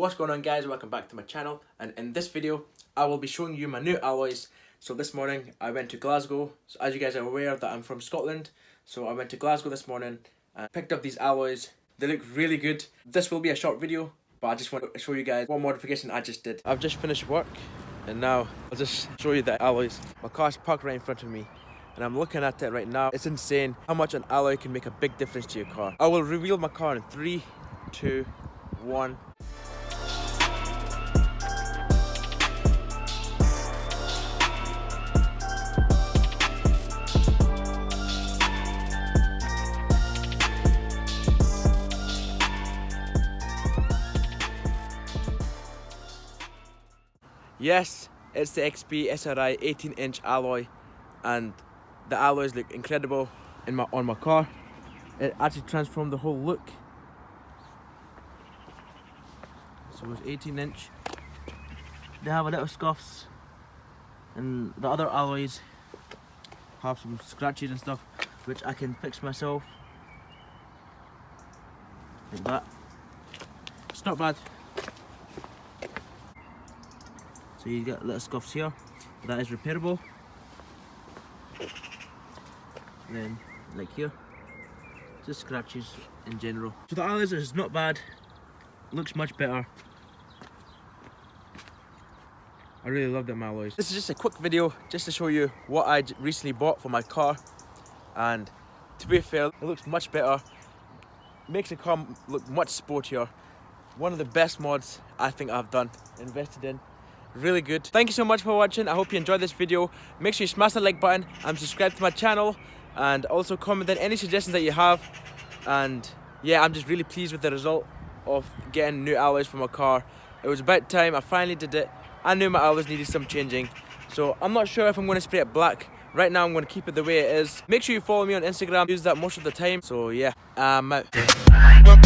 What's going on, guys? Welcome back to my channel, and in this video I will be showing you my new alloys. So this morning I went to Glasgow. So as you guys are aware that I'm from Scotland, so I went to Glasgow this morning and picked up these alloys. They look really good. This will be a short video, but I just want to show you guys what modification I just did. I've just finished work and now I'll just show you the alloys. My car's parked right in front of me and I'm looking at it right now. It's insane how much an alloy can make a big difference to your car. I will reveal my car in 3, 2, 1. Yes, it's the XP SRI 18-inch alloy, and the alloys look incredible on my car. It actually transformed the whole look. So it's 18-inch. They have a little scuffs, and the other alloys have some scratches and stuff, which I can fix myself. Like that. It's not bad. So you get little scuffs here, but that is repairable. And then, like here, just scratches in general. So the alloys is not bad, looks much better. I really love them alloys. This is just a quick video, just to show you what I recently bought for my car. And to be fair, it looks much better. Makes the car look much sportier. One of the best mods I think I've done, invested in. Really good. Thank you so much for watching. I hope you enjoyed this video. Make sure you smash the like button and subscribe to my channel, and also comment on any suggestions that you have. And yeah, I'm just really pleased with the result of getting new alloys for my car. It was about time. I finally did it. I knew my alloys needed some changing, so I'm not sure if I'm going to spray it black. Right now I'm going to keep it the way it is. Make sure you follow me on Instagram. I use that most of the time. So yeah, I'm out. We'll be right back.